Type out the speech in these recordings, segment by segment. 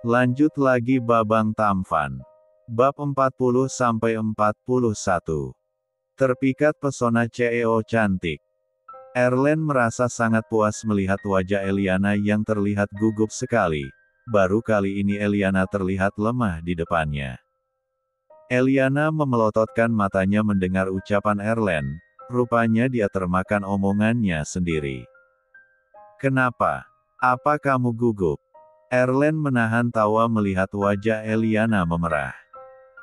Lanjut lagi Babang Tampan. Bab 40-41. Terpikat pesona CEO cantik. Erlen merasa sangat puas melihat wajah Eliana yang terlihat gugup sekali. Baru kali ini Eliana terlihat lemah di depannya. Eliana memelototkan matanya mendengar ucapan Erlen. Rupanya dia termakan omongannya sendiri. Kenapa? Apa kamu gugup? Erlen menahan tawa melihat wajah Eliana memerah.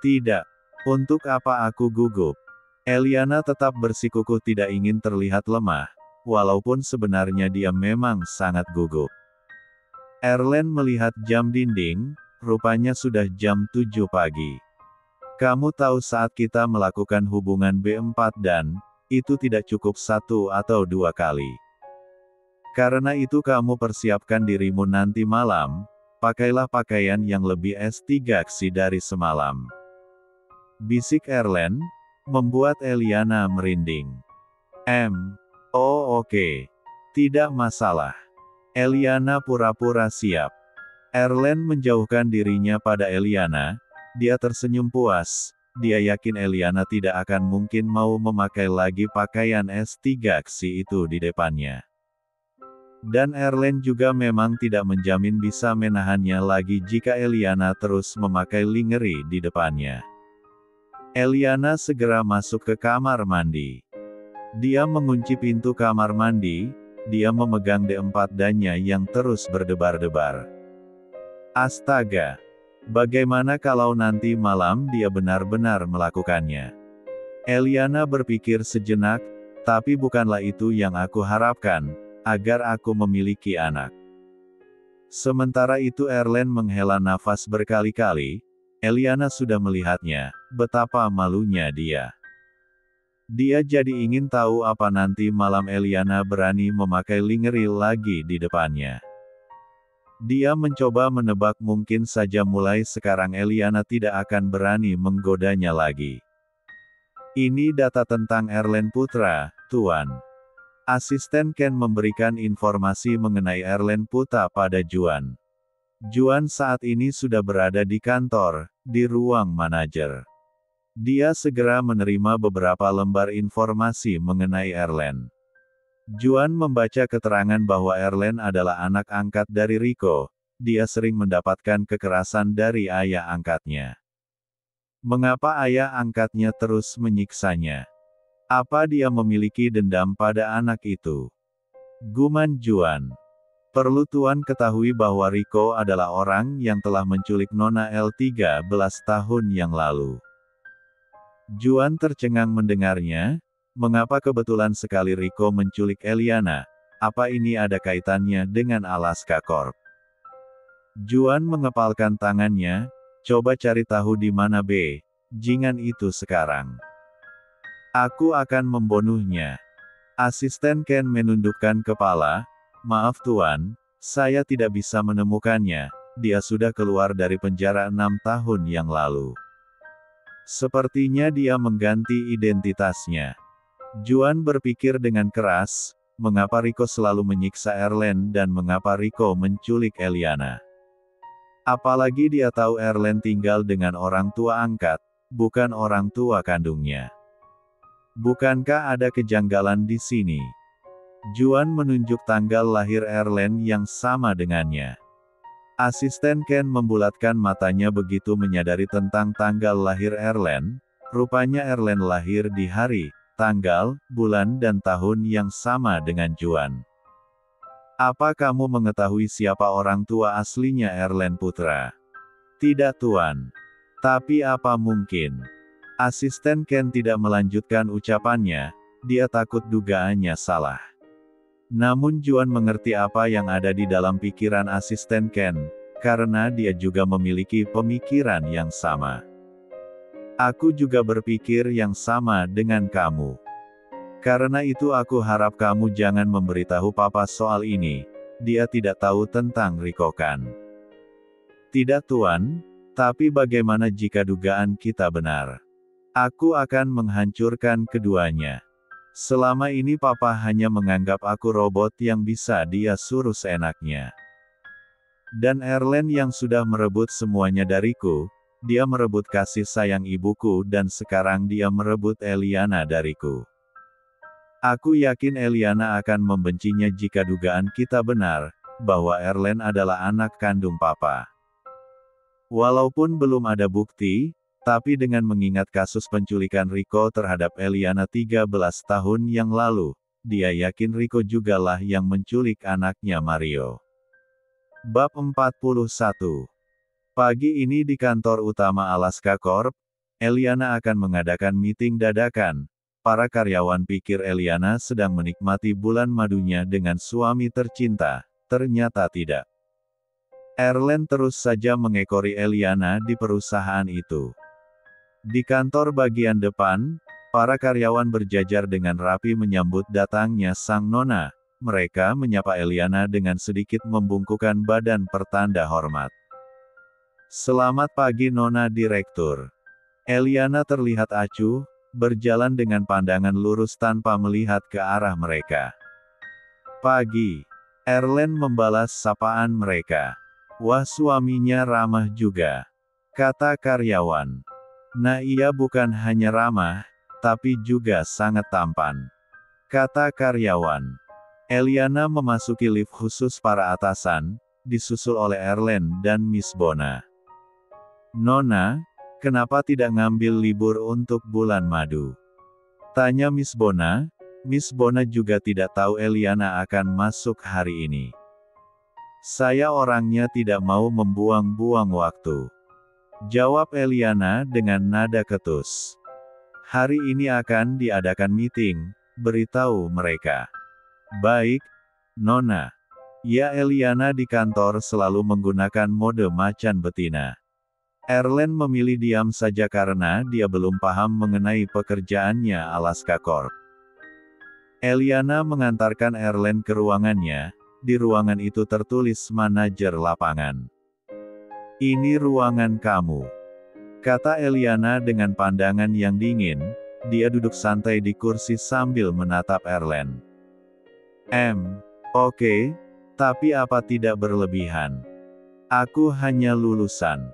Tidak. Untuk apa aku gugup? Eliana tetap bersikukuh tidak ingin terlihat lemah, walaupun sebenarnya dia memang sangat gugup. Erlen melihat jam dinding, rupanya sudah jam 7 pagi. Kamu tahu saat kita melakukan hubungan B4 dan, itu tidak cukup 1 atau 2 kali. Karena itu kamu persiapkan dirimu nanti malam, pakailah pakaian yang lebih S3 dari semalam. Bisik Erlen, membuat Eliana merinding. Oh oke. Tidak masalah. Eliana pura-pura siap. Erlen menjauhkan dirinya pada Eliana, dia tersenyum puas, dia yakin Eliana tidak akan mungkin mau memakai lagi pakaian S3 itu di depannya. Dan Erlen juga memang tidak menjamin bisa menahannya lagi jika Eliana terus memakai lingerie di depannya. Eliana segera masuk ke kamar mandi. Dia mengunci pintu kamar mandi, dia memegang D4 dannya yang terus berdebar-debar. Astaga! Bagaimana kalau nanti malam dia benar-benar melakukannya? Eliana berpikir sejenak, tapi bukanlah itu yang aku harapkan. Agar aku memiliki anak. Sementara itu Erlen menghela nafas berkali-kali, Eliana sudah melihatnya, betapa malunya dia. Dia jadi ingin tahu apa nanti malam Eliana berani memakai lingerie lagi di depannya. Dia mencoba menebak mungkin saja mulai sekarang Eliana tidak akan berani menggodanya lagi. Ini data tentang Erlen Putra, Tuan. Asisten Ken memberikan informasi mengenai Erlen Putra pada Juan. Juan saat ini sudah berada di kantor, di ruang manajer. Dia segera menerima beberapa lembar informasi mengenai Erlen. Juan membaca keterangan bahwa Erlen adalah anak angkat dari Rico, dia sering mendapatkan kekerasan dari ayah angkatnya. Mengapa ayah angkatnya terus menyiksanya? Apa dia memiliki dendam pada anak itu? Guman Juan. Perlu Tuan ketahui bahwa Rico adalah orang yang telah menculik Nona L 13 tahun yang lalu. Juan tercengang mendengarnya, mengapa kebetulan sekali Rico menculik Eliana, apa ini ada kaitannya dengan Alaska Corp? Juan mengepalkan tangannya, coba cari tahu di mana jingan itu sekarang. Aku akan membunuhnya. Asisten Ken menundukkan kepala. Maaf Tuan, saya tidak bisa menemukannya. Dia sudah keluar dari penjara 6 tahun yang lalu. Sepertinya dia mengganti identitasnya. Juan berpikir dengan keras, mengapa Rico selalu menyiksa Erlen dan mengapa Rico menculik Eliana. Apalagi dia tahu Erlen tinggal dengan orang tua angkat, bukan orang tua kandungnya. Bukankah ada kejanggalan di sini? Juan menunjuk tanggal lahir Erlen yang sama dengannya. Asisten Ken membulatkan matanya begitu menyadari tentang tanggal lahir Erlen, rupanya Erlen lahir di hari, tanggal, bulan dan tahun yang sama dengan Juan. Apa kamu mengetahui siapa orang tua aslinya Erlen Putra? Tidak Tuan. Tapi apa mungkin? Asisten Ken tidak melanjutkan ucapannya, dia takut dugaannya salah. Namun Juan mengerti apa yang ada di dalam pikiran asisten Ken, karena dia juga memiliki pemikiran yang sama. Aku juga berpikir yang sama dengan kamu. Karena itu aku harap kamu jangan memberitahu Papa soal ini, dia tidak tahu tentang Rico kan? Tidak Tuan, tapi bagaimana jika dugaan kita benar? Aku akan menghancurkan keduanya. Selama ini Papa hanya menganggap aku robot yang bisa dia suruh seenaknya. Dan Erlen yang sudah merebut semuanya dariku, dia merebut kasih sayang ibuku dan sekarang dia merebut Eliana dariku. Aku yakin Eliana akan membencinya jika dugaan kita benar, bahwa Erlen adalah anak kandung papa. Walaupun belum ada bukti, tapi dengan mengingat kasus penculikan Rico terhadap Eliana 13 tahun yang lalu, dia yakin Rico jugalah yang menculik anaknya Mario. Bab 41. Pagi ini di kantor utama Alaska Corp, Eliana akan mengadakan meeting dadakan. Para karyawan pikir Eliana sedang menikmati bulan madunya dengan suami tercinta, ternyata tidak. Erlen terus saja mengekori Eliana di perusahaan itu. Di kantor bagian depan, para karyawan berjajar dengan rapi menyambut datangnya sang nona. Mereka menyapa Eliana dengan sedikit membungkukkan badan pertanda hormat. Selamat pagi Nona Direktur. Eliana terlihat acuh, berjalan dengan pandangan lurus tanpa melihat ke arah mereka. Pagi. Erlen membalas sapaan mereka. Wah, suaminya ramah juga, kata karyawan. Nah, ia bukan hanya ramah, tapi juga sangat tampan, kata karyawan. Eliana memasuki lift khusus para atasan, disusul oleh Erlen dan Miss Bona. Nona, kenapa tidak ngambil libur untuk bulan madu? Tanya Miss Bona. Miss Bona juga tidak tahu Eliana akan masuk hari ini. Saya orangnya tidak mau membuang-buang waktu, jawab Eliana dengan nada ketus. Hari ini akan diadakan meeting, beritahu mereka. Baik, Nona. Ya, Eliana di kantor selalu menggunakan mode macan betina. Erlen memilih diam saja karena dia belum paham mengenai pekerjaannya Alaska Corp. Eliana mengantarkan Erlen ke ruangannya. Di ruangan itu tertulis manajer lapangan. Ini ruangan kamu, kata Eliana dengan pandangan yang dingin. Dia duduk santai di kursi sambil menatap Erlen. Oke, tapi apa tidak berlebihan? Aku hanya lulusan.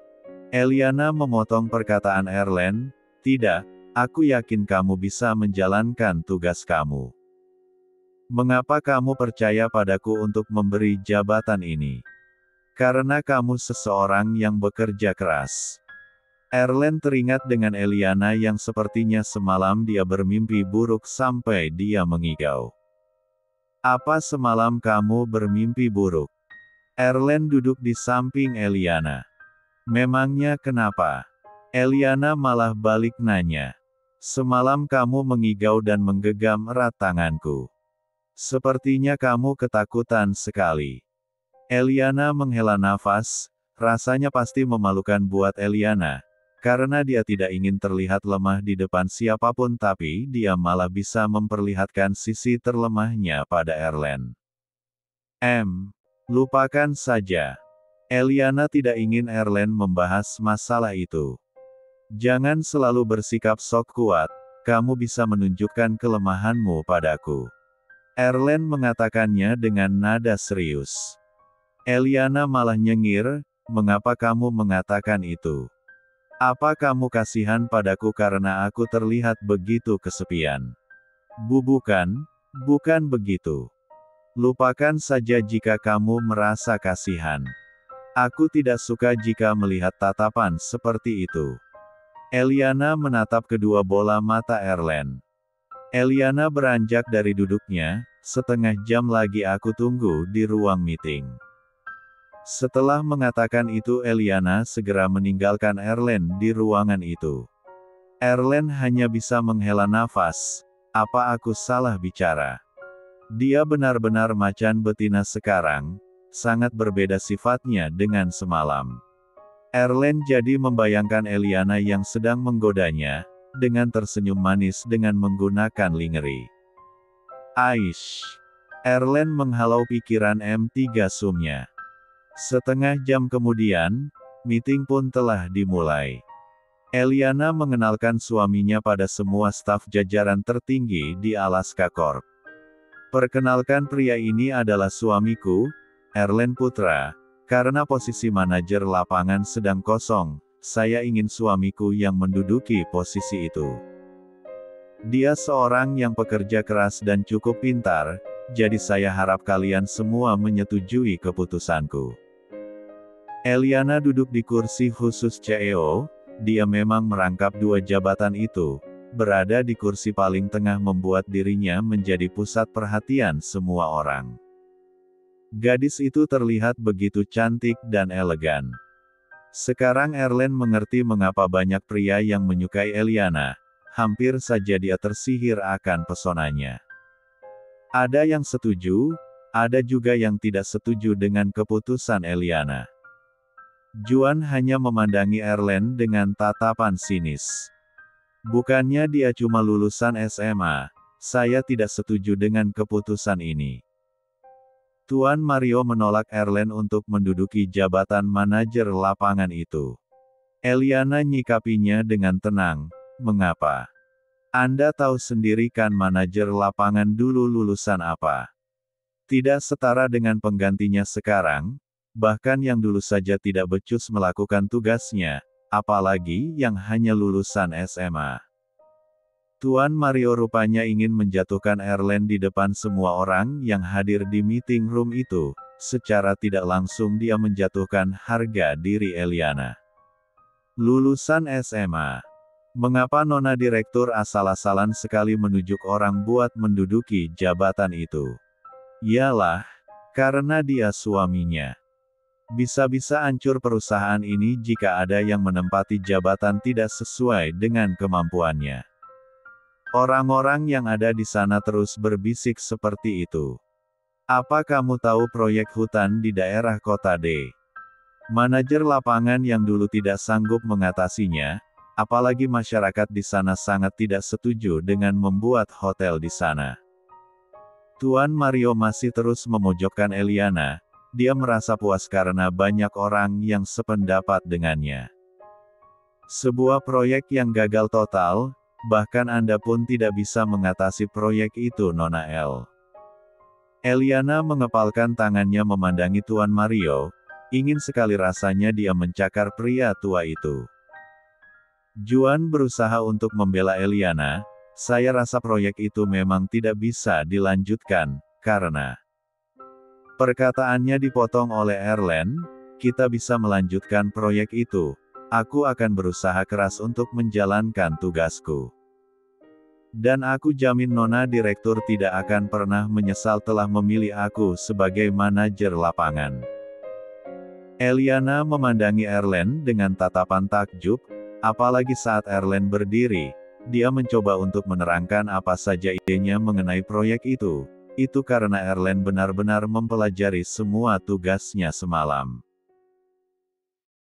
Eliana memotong perkataan Erlen. Tidak, aku yakin kamu bisa menjalankan tugas kamu. Mengapa kamu percaya padaku untuk memberi jabatan ini? Karena kamu seseorang yang bekerja keras. Erlen teringat dengan Eliana yang sepertinya semalam dia bermimpi buruk sampai dia mengigau. Apa semalam kamu bermimpi buruk? Erlen duduk di samping Eliana. Memangnya kenapa? Eliana malah balik nanya. Semalam kamu mengigau dan menggenggam erat tanganku. Sepertinya kamu ketakutan sekali. Eliana menghela nafas, rasanya pasti memalukan buat Eliana, karena dia tidak ingin terlihat lemah di depan siapapun tapi dia malah bisa memperlihatkan sisi terlemahnya pada Erlen. Lupakan saja. Eliana tidak ingin Erlen membahas masalah itu. Jangan selalu bersikap sok kuat, kamu bisa menunjukkan kelemahanmu padaku. Erlen mengatakannya dengan nada serius. Eliana malah nyengir, mengapa kamu mengatakan itu? Apa kamu kasihan padaku karena aku terlihat begitu kesepian? Bukan begitu. Lupakan saja jika kamu merasa kasihan. Aku tidak suka jika melihat tatapan seperti itu. Eliana menatap kedua bola mata Erlen. Eliana beranjak dari duduknya, setengah jam lagi aku tunggu di ruang meeting. Setelah mengatakan itu Eliana segera meninggalkan Erlen di ruangan itu. Erlen hanya bisa menghela nafas, apa aku salah bicara? Dia benar-benar macan betina sekarang, sangat berbeda sifatnya dengan semalam. Erlen jadi membayangkan Eliana yang sedang menggodanya, dengan tersenyum manis dengan menggunakan lingerie. Aish. Erlen menghalau pikiran M3 Sumnya. Setengah jam kemudian, meeting pun telah dimulai. Eliana mengenalkan suaminya pada semua staf jajaran tertinggi di Alaska Corp. Perkenalkan, pria ini adalah suamiku, Erlen Putra. Karena posisi manajer lapangan sedang kosong, saya ingin suamiku yang menduduki posisi itu. Dia seorang yang pekerja keras dan cukup pintar, jadi saya harap kalian semua menyetujui keputusanku." Eliana duduk di kursi khusus CEO, dia memang merangkap dua jabatan itu, berada di kursi paling tengah membuat dirinya menjadi pusat perhatian semua orang. Gadis itu terlihat begitu cantik dan elegan. Sekarang Erlen mengerti mengapa banyak pria yang menyukai Eliana, hampir saja dia tersihir akan pesonanya. Ada yang setuju, ada juga yang tidak setuju dengan keputusan Eliana. Juan hanya memandangi Erlen dengan tatapan sinis. "Bukannya dia cuma lulusan SMA, saya tidak setuju dengan keputusan ini." Tuan Mario menolak Erlen untuk menduduki jabatan manajer lapangan itu. Eliana nyikapinya dengan tenang, "Mengapa? Anda tahu sendiri kan manajer lapangan dulu lulusan apa? Tidak setara dengan penggantinya sekarang, bahkan yang dulu saja tidak becus melakukan tugasnya, apalagi yang hanya lulusan SMA." Tuan Mario rupanya ingin menjatuhkan Erlen di depan semua orang yang hadir di meeting room itu, secara tidak langsung dia menjatuhkan harga diri Eliana. Lulusan SMA. Mengapa Nona Direktur asal-asalan sekali menunjuk orang buat menduduki jabatan itu? Yalah, karena dia suaminya. Bisa-bisa hancur perusahaan ini jika ada yang menempati jabatan tidak sesuai dengan kemampuannya. Orang-orang yang ada di sana terus berbisik seperti itu. "Apa kamu tahu proyek hutan di daerah kota D? Manajer lapangan yang dulu tidak sanggup mengatasinya, apalagi masyarakat di sana sangat tidak setuju dengan membuat hotel di sana." Tuan Mario masih terus memojokkan Eliana, dia merasa puas karena banyak orang yang sependapat dengannya. "Sebuah proyek yang gagal total, bahkan Anda pun tidak bisa mengatasi proyek itu, Nona El." Eliana mengepalkan tangannya memandangi Tuan Mario, ingin sekali rasanya dia mencakar pria tua itu. Juan berusaha untuk membela Eliana, "Saya rasa proyek itu memang tidak bisa dilanjutkan, karena..." Perkataannya dipotong oleh Erlen, "Kita bisa melanjutkan proyek itu. Aku akan berusaha keras untuk menjalankan tugasku. Dan aku jamin Nona Direktur tidak akan pernah menyesal telah memilih aku sebagai manajer lapangan." Eliana memandangi Erlen dengan tatapan takjub, apalagi saat Erlen berdiri, dia mencoba untuk menerangkan apa saja idenya mengenai proyek itu. Itu karena Erlen benar-benar mempelajari semua tugasnya semalam.